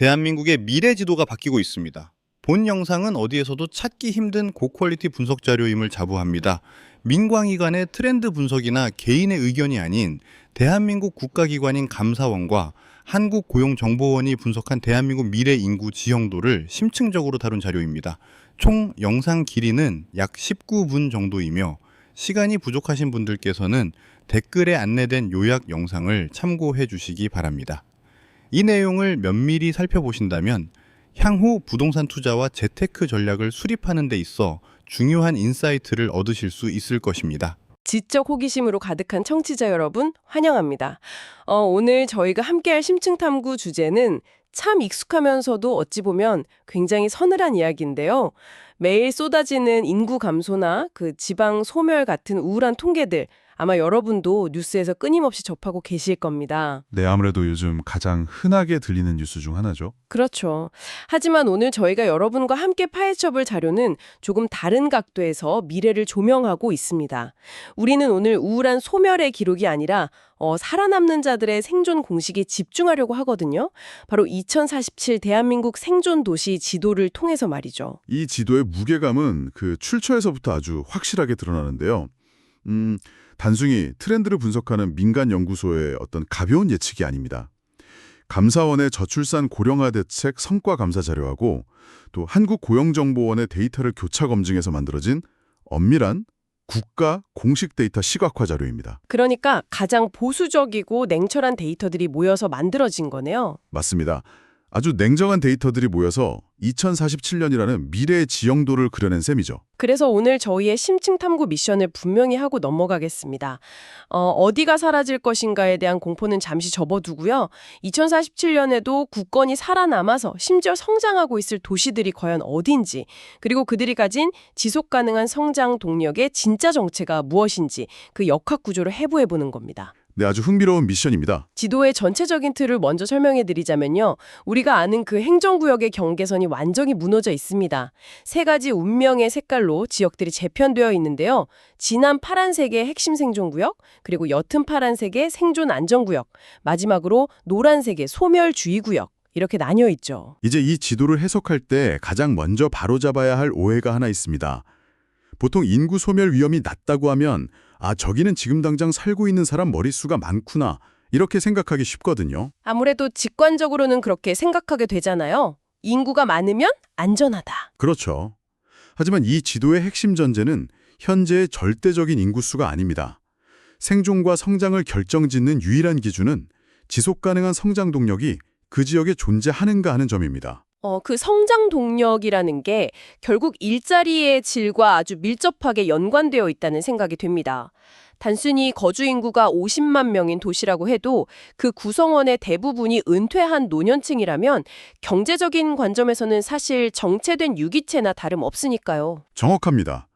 대한민국의 미래 지도가 바뀌고 있습니다. 본 영상은 어디에서도 찾기 힘든 고퀄리티 분석 자료임을 자부합니다. 민관기관의 트렌드 분석이나 개인의 의견이 아닌 대한민국 국가기관인 감사원과 한국고용정보원이 분석한 대한민국 미래 인구 지형도를 심층적으로 다룬 자료입니다. 총 영상 길이는 약 19분 정도이며 시간이 부족하신 분들께서는 댓글에 안내된 요약 영상을 참고해 주시기 바랍니다. 이 내용을 면밀히 살펴보신다면 향후 부동산 투자와 재테크 전략을 수립하는 데 있어 중요한 인사이트를 얻으실 수 있을 것입니다. 지적 호기심으로 가득한 청취자 여러분 환영합니다. 오늘 저희가 함께할 심층탐구 주제는 참 익숙하면서도 어찌 보면 굉장히 서늘한 이야기인데요. 매일 쏟아지는 인구 감소나 그 지방 소멸 같은 우울한 통계들, 아마 여러분도 뉴스에서 끊임없이 접하고 계실 겁니다. 네, 아무래도 요즘 가장 흔하게 들리는 뉴스 중 하나죠. 그렇죠. 하지만 오늘 저희가 여러분과 함께 파헤쳐볼 자료는 조금 다른 각도에서 미래를 조명하고 있습니다. 우리는 오늘 우울한 소멸의 기록이 아니라 살아남는 자들의 생존 공식에 집중하려고 하거든요. 바로 2047 대한민국 생존 도시 지도를 통해서 말이죠. 이 지도의 무게감은 그 출처에서부터 아주 확실하게 드러나는데요. 단순히 트렌드를 분석하는 민간 연구소의 어떤 가벼운 예측이 아닙니다. 감사원의 저출산 고령화 대책 성과 감사 자료하고 또 한국고용정보원의 데이터를 교차 검증해서 만들어진 엄밀한 국가 공식 데이터 시각화 자료입니다. 그러니까 가장 보수적이고 냉철한 데이터들이 모여서 만들어진 거네요. 맞습니다. 아주 냉정한 데이터들이 모여서 2047년이라는 미래의 지형도를 그려낸 셈이죠. 그래서 오늘 저희의 심층 탐구 미션을 분명히 하고 넘어가겠습니다. 어디가 사라질 것인가에 대한 공포는 잠시 접어두고요. 2047년에도 국권이 살아남아서 심지어 성장하고 있을 도시들이 과연 어딘지, 그리고 그들이 가진 지속 가능한 성장 동력의 진짜 정체가 무엇인지 그 역학 구조를 해부해보는 겁니다. 네, 아주 흥미로운 미션입니다. 지도의 전체적인 틀을 먼저 설명해 드리자면요. 우리가 아는 그 행정구역의 경계선이 완전히 무너져 있습니다. 세 가지 운명의 색깔로 지역들이 재편되어 있는데요. 진한 파란색의 핵심 생존구역, 그리고 옅은 파란색의 생존 안정구역, 마지막으로 노란색의 소멸주의구역. 이렇게 나뉘어 있죠. 이제 이 지도를 해석할 때 가장 먼저 바로잡아야 할 오해가 하나 있습니다. 보통 인구 소멸 위험이 낮다고 하면 저기는 지금 당장 살고 있는 사람 머릿수가 많구나 이렇게 생각하기 쉽거든요. 아무래도 직관적으로는 그렇게 생각하게 되잖아요. 인구가 많으면 안전하다. 그렇죠. 하지만 이 지도의 핵심 전제는 현재의 절대적인 인구수가 아닙니다. 생존과 성장을 결정짓는 유일한 기준은 지속 가능한 성장 동력이 그 지역에 존재하는가 하는 점입니다. 그 성장 동력이라는 게 결국 일자리의 질과 아주 밀접하게 연관되어 있다는 생각이 됩니다. 단순히 거주 인구가 50만 명인 도시라고 해도 그 구성원의 대부분이 은퇴한 노년층이라면 경제적인 관점에서는 사실 정체된 유기체나 다름없으니까요. 정확합니다.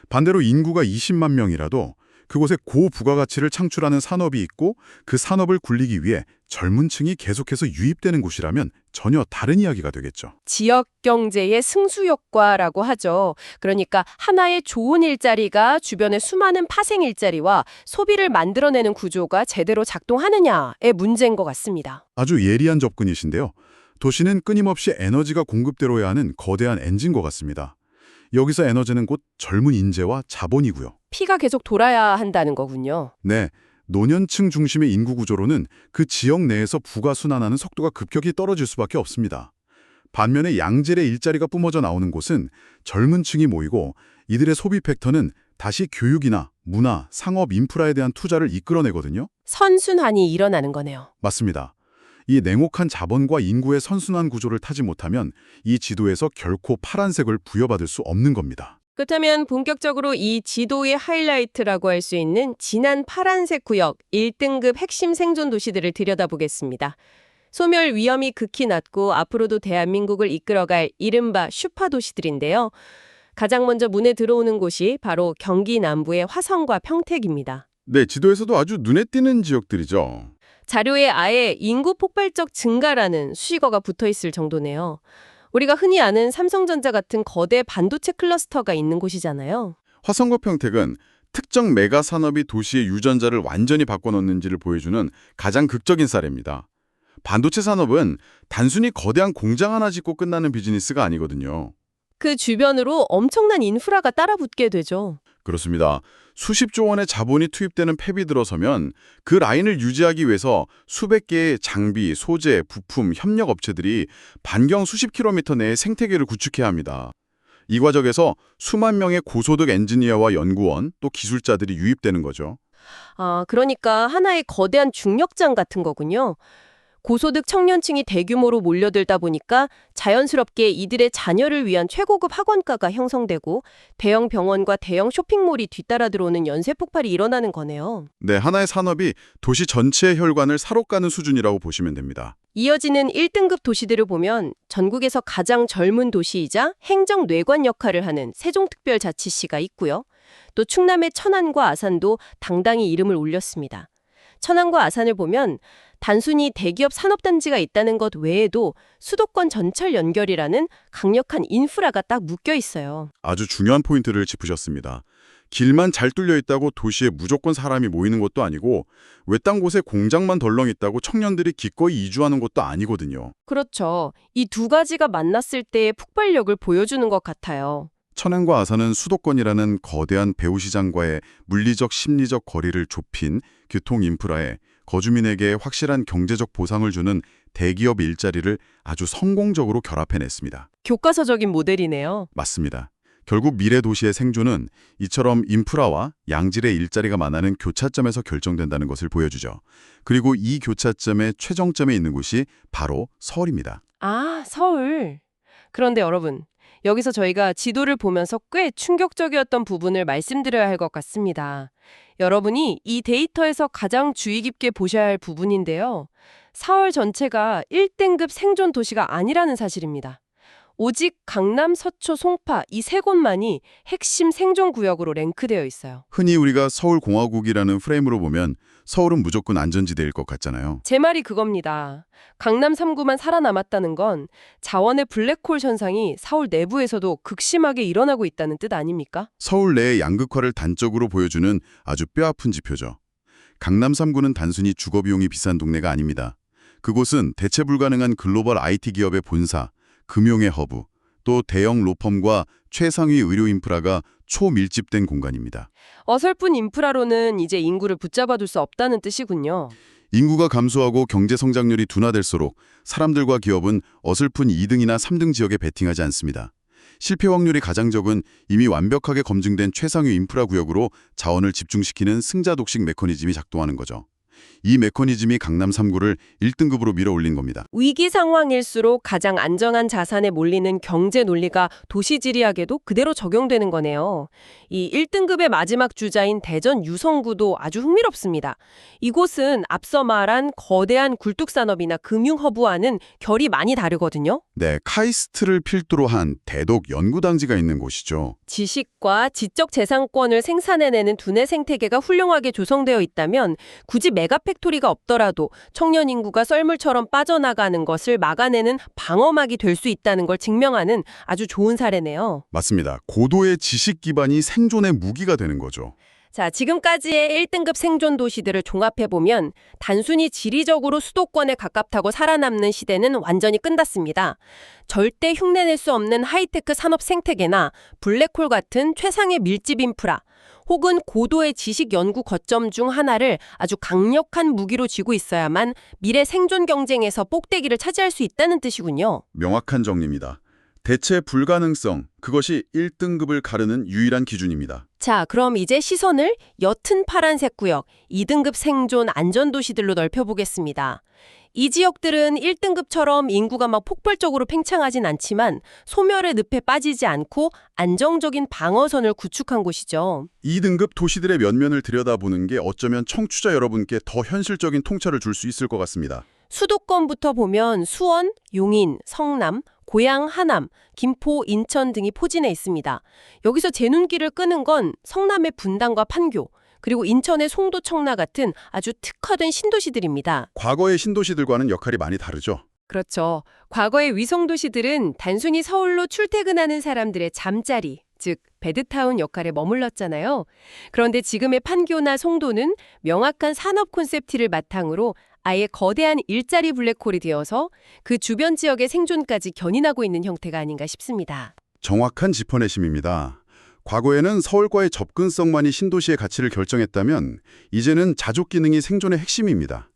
반대로 인구가 20만 명이라도 그곳에 고부가가치를 창출하는 산업이 있고 그 산업을 굴리기 위해 젊은 층이 계속해서 유입되는 곳이라면 전혀 다른 이야기가 되겠죠. 지역 경제의 승수 효과라고 하죠. 그러니까 하나의 좋은 일자리가 주변의 수많은 파생 일자리와 소비를 만들어내는 구조가 제대로 작동하느냐의 문제인 것 같습니다. 아주 예리한 접근이신데요. 도시는 끊임없이 에너지가 공급되어야 하는 거대한 엔진과 같습니다. 여기서 에너지는 곧 젊은 인재와 자본이고요. 피가 계속 돌아야 한다는 거군요. 네, 노년층 중심의 인구 구조로는 그 지역 내에서 부가 순환하는 속도가 급격히 떨어질 수밖에 없습니다. 반면에 양질의 일자리가 뿜어져 나오는 곳은 젊은 층이 모이고 이들의 소비 팩터는 다시 교육이나 문화, 상업, 인프라에 대한 투자를 이끌어내거든요. 선순환이 일어나는 거네요. 맞습니다. 이 냉혹한 자본과 인구의 선순환 구조를 타지 못하면 이 지도에서 결코 파란색을 부여받을 수 없는 겁니다. 그렇다면 본격적으로 이 지도의 하이라이트라고 할 수 있는 진한 파란색 구역 1등급 핵심 생존 도시들을 들여다보겠습니다. 소멸 위험이 극히 낮고 앞으로도 대한민국을 이끌어갈 이른바 슈퍼 도시들인데요. 가장 먼저 문에 들어오는 곳이 바로 경기 남부의 화성과 평택입니다. 네, 지도에서도 아주 눈에 띄는 지역들이죠. 자료에 아예 인구 폭발적 증가라는 수식어가 붙어 있을 정도네요. 우리가 흔히 아는 삼성전자 같은 거대 반도체 클러스터가 있는 곳이잖아요. 화성과 평택은 특정 메가 산업이 도시의 유전자를 완전히 바꿔놓는지를 보여주는 가장 극적인 사례입니다. 반도체 산업은 단순히 거대한 공장 하나 짓고 끝나는 비즈니스가 아니거든요. 그 주변으로 엄청난 인프라가 따라붙게 되죠. 그렇습니다. 수십조 원의 자본이 투입되는 팹이 들어서면 그 라인을 유지하기 위해서 수백 개의 장비, 소재, 부품, 협력 업체들이 반경 수십 킬로미터 내에 생태계를 구축해야 합니다. 이 과정에서 수만 명의 고소득 엔지니어와 연구원, 또 기술자들이 유입되는 거죠. 아, 그러니까 하나의 거대한 중력장 같은 거군요. 고소득 청년층이 대규모로 몰려들다 보니까 자연스럽게 이들의 자녀를 위한 최고급 학원가가 형성되고 대형 병원과 대형 쇼핑몰이 뒤따라 들어오는 연쇄 폭발이 일어나는 거네요. 네, 하나의 산업이 도시 전체의 혈관을 사로가는 수준이라고 보시면 됩니다. 이어지는 1등급 도시들을 보면 전국에서 가장 젊은 도시이자 행정 뇌관 역할을 하는 세종특별자치시가 있고요. 또 충남의 천안과 아산도 당당히 이름을 올렸습니다. 천안과 아산을 보면 단순히 대기업 산업단지가 있다는 것 외에도 수도권 전철 연결이라는 강력한 인프라가 딱 묶여 있어요. 아주 중요한 포인트를 짚으셨습니다. 길만 잘 뚫려 있다고 도시에 무조건 사람이 모이는 것도 아니고 외딴 곳에 공장만 덜렁 있다고 청년들이 기꺼이 이주하는 것도 아니거든요. 그렇죠. 이 두 가지가 만났을 때의 폭발력을 보여주는 것 같아요. 천안과 아산은 수도권이라는 거대한 배후시장과의 물리적, 심리적 거리를 좁힌 교통 인프라에 거주민에게 확실한 경제적 보상을 주는 대기업 일자리를 아주 성공적으로 결합해냈습니다. 교과서적인 모델이네요. 맞습니다. 결국 미래 도시의 생존은 이처럼 인프라와 양질의 일자리가 만나는 교차점에서 결정된다는 것을 보여주죠. 그리고 이 교차점의 최정점에 있는 곳이 바로 서울입니다. 아, 서울. 그런데 여러분, 여기서 저희가 지도를 보면서 꽤 충격적이었던 부분을 말씀드려야 할 것 같습니다. 여러분이 이 데이터에서 가장 주의 깊게 보셔야 할 부분인데요. 서울 전체가 1등급 생존 도시가 아니라는 사실입니다. 오직 강남, 서초, 송파 이 세 곳만이 핵심 생존 구역으로 랭크되어 있어요. 흔히 우리가 서울공화국이라는 프레임으로 보면 서울은 무조건 안전지대일 것 같잖아요. 제 말이 그겁니다. 강남 3구만 살아남았다는 건 자원의 블랙홀 현상이 서울 내부에서도 극심하게 일어나고 있다는 뜻 아닙니까? 서울 내의 양극화를 단적으로 보여주는 아주 뼈아픈 지표죠. 강남 3구는 단순히 주거비용이 비싼 동네가 아닙니다. 그곳은 대체 불가능한 글로벌 IT 기업의 본사, 금융의 허브, 또 대형 로펌과 최상위 의료 인프라가 초밀집된 공간입니다. 어설픈 인프라로는 이제 인구를 붙잡아둘 수 없다는 뜻이군요. 인구가 감소하고 경제 성장률이 둔화될수록 사람들과 기업은 어설픈 2등이나 3등 지역에 베팅하지 않습니다. 실패 확률이 가장 적은 이미 완벽하게 검증된 최상위 인프라 구역으로 자원을 집중시키는 승자 독식 메커니즘이 작동하는 거죠. 이 메커니즘이 강남 3구를 1등급으로 밀어올린 겁니다. 위기 상황일수록 가장 안정한 자산에 몰리는 경제 논리가 도시지리학에도 그대로 적용되는 거네요. 이 1등급의 마지막 주자인 대전 유성구도 아주 흥미롭습니다. 이곳은 앞서 말한 거대한 굴뚝산업이나 금융허브와는 결이 많이 다르거든요. 네, 카이스트를 필두로 한 대독 연구단지가 있는 곳이죠. 지식과 지적재산권을 생산해내는 두뇌 생태계가 훌륭하게 조성되어 있다면 굳이 메가팩토리가 없더라도 청년 인구가 썰물처럼 빠져나가는 것을 막아내는 방어막이 될 수 있다는 걸 증명하는 아주 좋은 사례네요. 맞습니다. 고도의 지식 기반이 생존의 무기가 되는 거죠. 자, 지금까지의 1등급 생존 도시들을 종합해보면 단순히 지리적으로 수도권에 가깝다고 살아남는 시대는 완전히 끝났습니다. 절대 흉내낼 수 없는 하이테크 산업 생태계나 블랙홀 같은 최상의 밀집 인프라, 혹은 고도의 지식 연구 거점 중 하나를 아주 강력한 무기로 쥐고 있어야만 미래 생존 경쟁에서 꼭대기를 차지할 수 있다는 뜻이군요. 명확한 정리입니다. 대체 불가능성, 그것이 1등급을 가르는 유일한 기준입니다. 자, 그럼 이제 시선을 옅은 파란색 구역, 2등급 생존 안전도시들로 넓혀보겠습니다. 이 지역들은 1등급처럼 인구가 막 폭발적으로 팽창하진 않지만 소멸의 늪에 빠지지 않고 안정적인 방어선을 구축한 곳이죠. 2등급 도시들의 면면을 들여다보는 게 어쩌면 청취자 여러분께 더 현실적인 통찰을 줄 수 있을 것 같습니다. 수도권부터 보면 수원, 용인, 성남, 고양, 하남, 김포, 인천 등이 포진해 있습니다. 여기서 제 눈길을 끄는 건 성남의 분당과 판교, 그리고 인천의 송도, 청라 같은 아주 특화된 신도시들입니다. 과거의 신도시들과는 역할이 많이 다르죠. 그렇죠. 과거의 위성도시들은 단순히 서울로 출퇴근하는 사람들의 잠자리, 즉 베드타운 역할에 머물렀잖아요. 그런데 지금의 판교나 송도는 명확한 산업 콘셉트를 바탕으로 아예 거대한 일자리 블랙홀이 되어서 그 주변 지역의 생존까지 견인하고 있는 형태가 아닌가 싶습니다. 정확한 짚어내심입니다. 과거에는 서울과의 접근성만이 신도시의 가치를 결정했다면 이제는 자족 기능이 생존의 핵심입니다.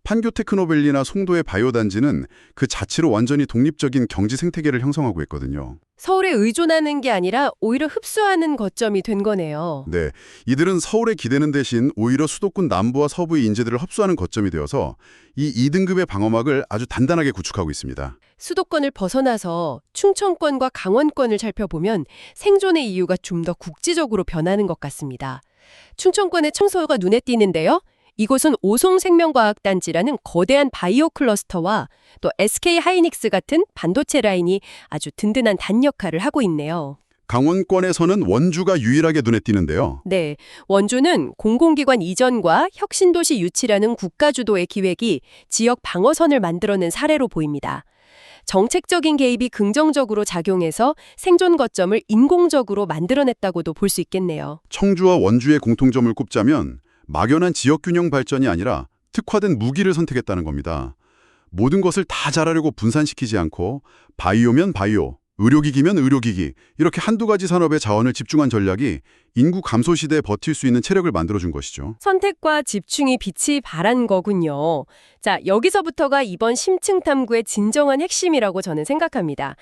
판교 테크노밸리나 송도의 바이오단지는 그 자체로 완전히 독립적인 경지 생태계를 형성하고 있거든요. 서울에 의존하는 게 아니라 오히려 흡수하는 거점이 된 거네요. 네, 이들은 서울에 기대는 대신 오히려 수도권 남부와 서부의 인재들을 흡수하는 거점이 되어서 이 2등급의 방어막을 아주 단단하게 구축하고 있습니다. 수도권을 벗어나서 충청권과 강원권을 살펴보면 생존의 이유가 좀 더 국지적으로 변하는 것 같습니다. 충청권의 청서가 눈에 띄는데요. 이곳은 오송생명과학단지라는 거대한 바이오 클러스터와 또 SK 하이닉스 같은 반도체 라인이 아주 든든한 단 역할을 하고 있네요. 강원권에서는 원주가 유일하게 눈에 띄는데요. 네, 원주는 공공기관 이전과 혁신도시 유치라는 국가주도의 기획이 지역 방어선을 만들어낸 사례로 보입니다. 정책적인 개입이 긍정적으로 작용해서 생존 거점을 인공적으로 만들어냈다고도 볼 수 있겠네요. 청주와 원주의 공통점을 꼽자면 막연한 지역균형 발전이 아니라 특화된 무기를 선택했다는 겁니다. 모든 것을 다 잘하려고 분산시키지 않고 바이오면 바이오, 의료기기면 의료기기 이렇게 한두 가지 산업에 자원을 집중한 전략이 인구 감소 시대에 버틸 수 있는 체력을 만들어준 것이죠. 선택과 집중이 빛이 발한 거군요. 자, 여기서부터가 이번 심층 탐구의 진정한 핵심이라고 저는 생각합니다.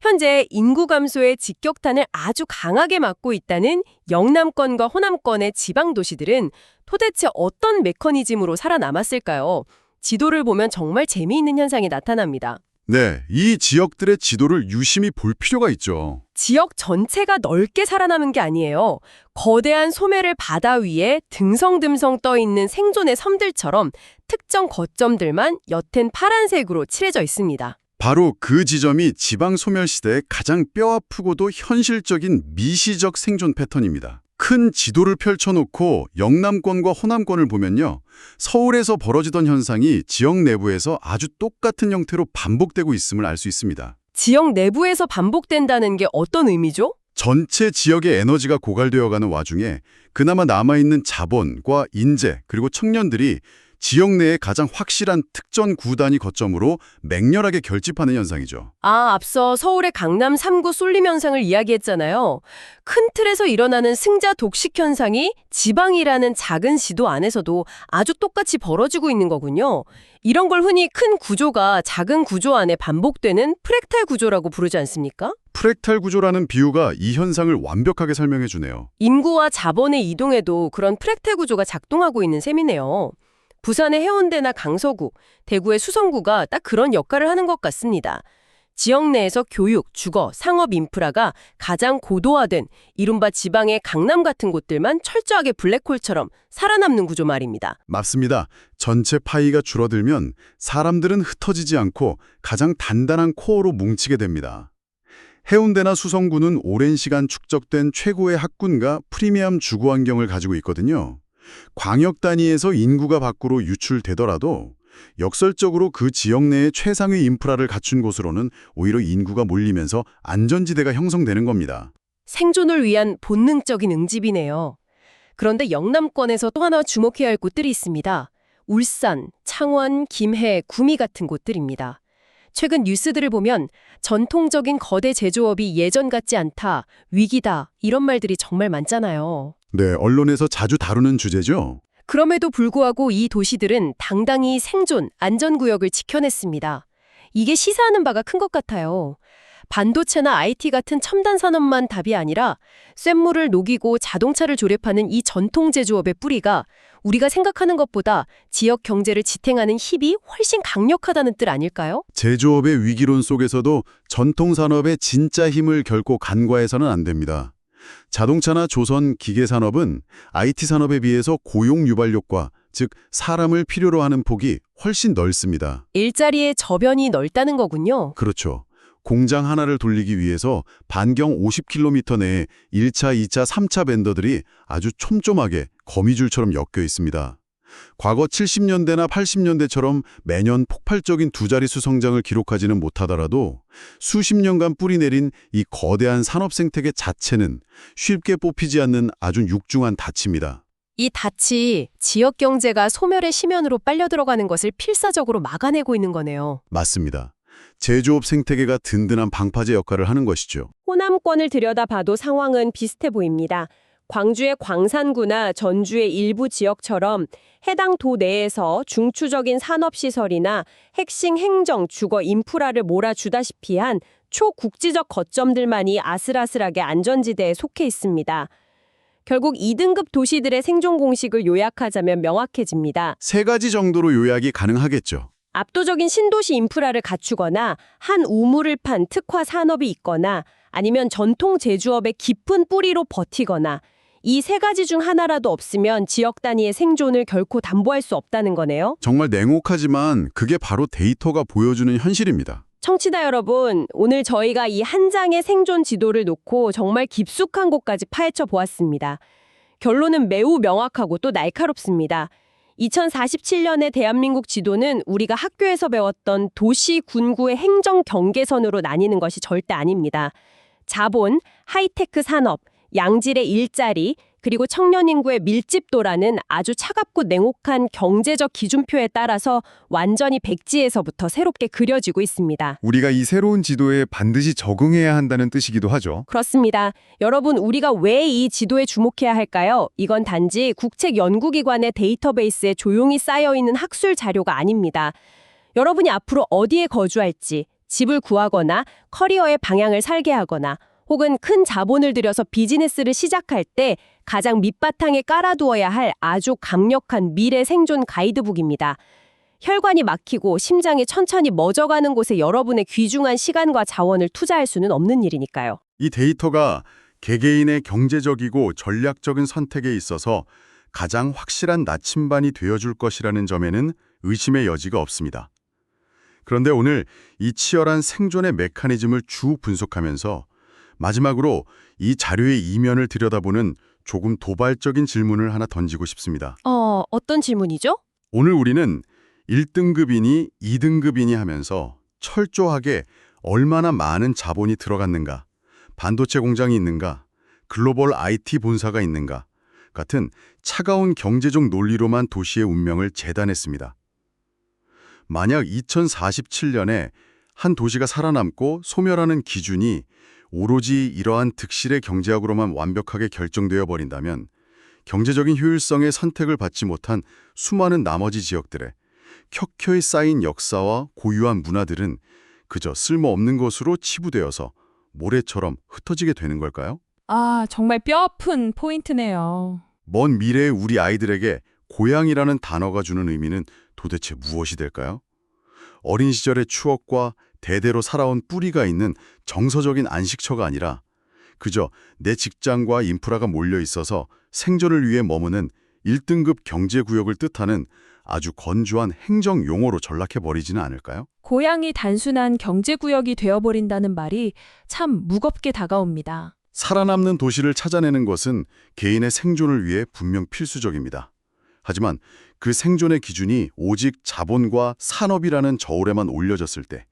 현재 인구 감소의 직격탄을 아주 강하게 맞고 있다는 영남권과 호남권의 지방 도시들은 도대체 어떤 메커니즘으로 살아남았을까요? 지도를 보면 정말 재미있는 현상이 나타납니다. 네, 이 지역들의 지도를 유심히 볼 필요가 있죠. 지역 전체가 넓게 살아남은 게 아니에요. 거대한 소매를 바다 위에 듬성듬성 떠 있는 생존의 섬들처럼 특정 거점들만 옅은 파란색으로 칠해져 있습니다. 바로 그 지점이 지방 소멸 시대의 가장 뼈아프고도 현실적인 미시적 생존 패턴입니다. 큰 지도를 펼쳐놓고 영남권과 호남권을 보면요. 서울에서 벌어지던 현상이 지역 내부에서 아주 똑같은 형태로 반복되고 있음을 알 수 있습니다. 지역 내부에서 반복된다는 게 어떤 의미죠? 전체 지역의 에너지가 고갈되어가는 와중에 그나마 남아있는 자본과 인재 그리고 청년들이 지역 내의 가장 확실한 특전 구단위 거점으로 맹렬하게 결집하는 현상이죠. 앞서 서울의 강남 3구 쏠림 현상을 이야기했잖아요. 큰 틀에서 일어나는 승자 독식 현상이 지방이라는 작은 시도 안에서도 아주 똑같이 벌어지고 있는 거군요. 이런 걸 흔히 큰 구조가 작은 구조 안에 반복되는 프랙탈 구조라고 부르지 않습니까? 프랙탈 구조라는 비유가 이 현상을 완벽하게 설명해 주네요. 인구와 자본의 이동에도 그런 프랙탈 구조가 작동하고 있는 셈이네요. 부산의 해운대나 강서구, 대구의 수성구가 딱 그런 역할을 하는 것 같습니다. 지역 내에서 교육, 주거, 상업 인프라가 가장 고도화된 이른바 지방의 강남 같은 곳들만 철저하게 블랙홀처럼 살아남는 구조 말입니다. 맞습니다. 전체 파이가 줄어들면 사람들은 흩어지지 않고 가장 단단한 코어로 뭉치게 됩니다. 해운대나 수성구는 오랜 시간 축적된 최고의 학군과 프리미엄 주거 환경을 가지고 있거든요. 광역 단위에서 인구가 밖으로 유출되더라도 역설적으로 그 지역 내의 최상의 인프라를 갖춘 곳으로는 오히려 인구가 몰리면서 안전지대가 형성되는 겁니다. 생존을 위한 본능적인 응집이네요. 그런데 영남권에서 또 하나 주목해야 할 곳들이 있습니다. 울산, 창원, 김해, 구미 같은 곳들입니다. 최근 뉴스들을 보면 전통적인 거대 제조업이 예전 같지 않다, 위기다 이런 말들이 정말 많잖아요. 네, 언론에서 자주 다루는 주제죠. 그럼에도 불구하고 이 도시들은 당당히 생존, 안전구역을 지켜냈습니다. 이게 시사하는 바가 큰 것 같아요. 반도체나 IT 같은 첨단 산업만 답이 아니라 쇳물을 녹이고 자동차를 조립하는 이 전통 제조업의 뿌리가 우리가 생각하는 것보다 지역 경제를 지탱하는 힘이 훨씬 강력하다는 뜻 아닐까요? 제조업의 위기론 속에서도 전통 산업의 진짜 힘을 결코 간과해서는 안 됩니다. 자동차나 조선, 기계산업은 IT 산업에 비해서 고용 유발력과 즉 사람을 필요로 하는 폭이 훨씬 넓습니다. 일자리의 저변이 넓다는 거군요. 그렇죠. 공장 하나를 돌리기 위해서 반경 50km 내에 1차, 2차, 3차 벤더들이 아주 촘촘하게 거미줄처럼 엮여 있습니다. 과거 70년대나 80년대처럼 매년 폭발적인 두 자릿수 성장을 기록하지는 못하더라도 수십 년간 뿌리내린 이 거대한 산업 생태계 자체는 쉽게 뽑히지 않는 아주 육중한 닻입니다. 이 닻이 지역 경제가 소멸의 심연으로 빨려 들어가는 것을 필사적으로 막아내고 있는 거네요. 맞습니다. 제조업 생태계가 든든한 방파제 역할을 하는 것이죠. 호남권을 들여다봐도 상황은 비슷해 보입니다. 광주의 광산구나 전주의 일부 지역처럼 해당 도 내에서 중추적인 산업시설이나 핵심 행정, 주거 인프라를 몰아주다시피 한 초국지적 거점들만이 아슬아슬하게 안전지대에 속해 있습니다. 결국 2등급 도시들의 생존 공식을 요약하자면 명확해집니다. 3가지 정도로 요약이 가능하겠죠. 압도적인 신도시 인프라를 갖추거나 한 우물을 판 특화 산업이 있거나 아니면 전통 제조업의 깊은 뿌리로 버티거나 이 3가지 중 하나라도 없으면 지역 단위의 생존을 결코 담보할 수 없다는 거네요. 정말 냉혹하지만 그게 바로 데이터가 보여주는 현실입니다. 청취자 여러분, 오늘 저희가 이 한 장의 생존 지도를 놓고 정말 깊숙한 곳까지 파헤쳐 보았습니다. 결론은 매우 명확하고 또 날카롭습니다. 2047년의 대한민국 지도는 우리가 학교에서 배웠던 도시, 군구의 행정 경계선으로 나뉘는 것이 절대 아닙니다. 자본, 하이테크 산업, 양질의 일자리, 그리고 청년 인구의 밀집도라는 아주 차갑고 냉혹한 경제적 기준표에 따라서 완전히 백지에서부터 새롭게 그려지고 있습니다. 우리가 이 새로운 지도에 반드시 적응해야 한다는 뜻이기도 하죠. 그렇습니다. 여러분, 우리가 왜 이 지도에 주목해야 할까요? 이건 단지 국책 연구기관의 데이터베이스에 조용히 쌓여있는 학술 자료가 아닙니다. 여러분이 앞으로 어디에 거주할지, 집을 구하거나 커리어의 방향을 설계하거나 혹은 큰 자본을 들여서 비즈니스를 시작할 때 가장 밑바탕에 깔아두어야 할 아주 강력한 미래 생존 가이드북입니다. 혈관이 막히고 심장이 천천히 멎어가는 곳에 여러분의 귀중한 시간과 자원을 투자할 수는 없는 일이니까요. 이 데이터가 개개인의 경제적이고 전략적인 선택에 있어서 가장 확실한 나침반이 되어줄 것이라는 점에는 의심의 여지가 없습니다. 그런데 오늘 이 치열한 생존의 메커니즘을 쭉 분석하면서 마지막으로 이 자료의 이면을 들여다보는 조금 도발적인 질문을 하나 던지고 싶습니다. 어떤 질문이죠? 오늘 우리는 1등급이니 2등급이니 하면서 철저하게 얼마나 많은 자본이 들어갔는가, 반도체 공장이 있는가, 글로벌 IT 본사가 있는가 같은 차가운 경제적 논리로만 도시의 운명을 재단했습니다. 만약 2047년에 한 도시가 살아남고 소멸하는 기준이 오로지 이러한 득실의 경제학으로만 완벽하게 결정되어 버린다면 경제적인 효율성의 선택을 받지 못한 수많은 나머지 지역들의 켜켜이 쌓인 역사와 고유한 문화들은 그저 쓸모없는 것으로 치부되어서 모래처럼 흩어지게 되는 걸까요? 정말 뼈아픈 포인트네요. 먼 미래의 우리 아이들에게 고향이라는 단어가 주는 의미는 도대체 무엇이 될까요? 어린 시절의 추억과 대대로 살아온 뿌리가 있는 정서적인 안식처가 아니라 그저 내 직장과 인프라가 몰려 있어서 생존을 위해 머무는 1등급 경제구역을 뜻하는 아주 건조한 행정 용어로 전락해버리지는 않을까요? 고향이 단순한 경제구역이 되어버린다는 말이 참 무겁게 다가옵니다. 살아남는 도시를 찾아내는 것은 개인의 생존을 위해 분명 필수적입니다. 하지만 그 생존의 기준이 오직 자본과 산업이라는 저울에만 올려졌을 때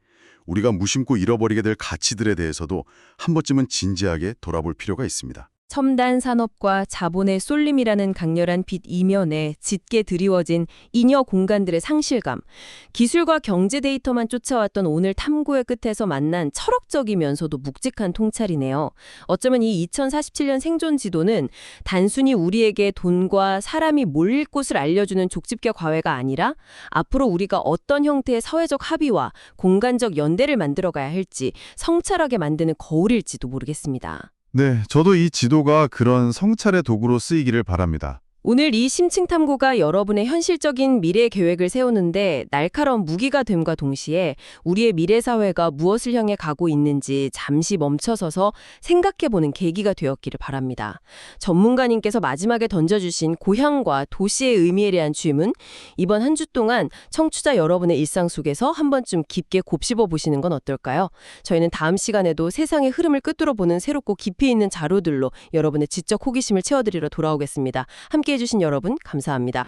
우리가 무심코 잃어버리게 될 가치들에 대해서도 한 번쯤은 진지하게 돌아볼 필요가 있습니다. 첨단 산업과 자본의 쏠림이라는 강렬한 빛 이면에 짙게 드리워진 잉여 공간들의 상실감, 기술과 경제 데이터만 쫓아왔던 오늘 탐구의 끝에서 만난 철학적이면서도 묵직한 통찰이네요. 어쩌면 이 2047년 생존 지도는 단순히 우리에게 돈과 사람이 몰릴 곳을 알려주는 족집게 과외가 아니라 앞으로 우리가 어떤 형태의 사회적 합의와 공간적 연대를 만들어가야 할지 성찰하게 만드는 거울일지도 모르겠습니다. 네, 저도 이 지도가 그런 성찰의 도구로 쓰이기를 바랍니다. 오늘 이 심층 탐구가 여러분의 현실적인 미래 계획을 세우는데 날카로운 무기가 됨과 동시에 우리의 미래 사회가 무엇을 향해 가고 있는지 잠시 멈춰서서 생각해보는 계기가 되었기를 바랍니다. 전문가님께서 마지막에 던져주신 고향과 도시의 의미에 대한 질문, 이번 한 주 동안 청취자 여러분의 일상 속에서 한 번쯤 깊게 곱씹어 보시는 건 어떨까요? 저희는 다음 시간에도 세상의 흐름을 꿰뚫어 보는 새롭고 깊이 있는 자료들로 여러분의 지적 호기심을 채워드리러 돌아오겠습니다. 함께 해주신 여러분 감사합니다.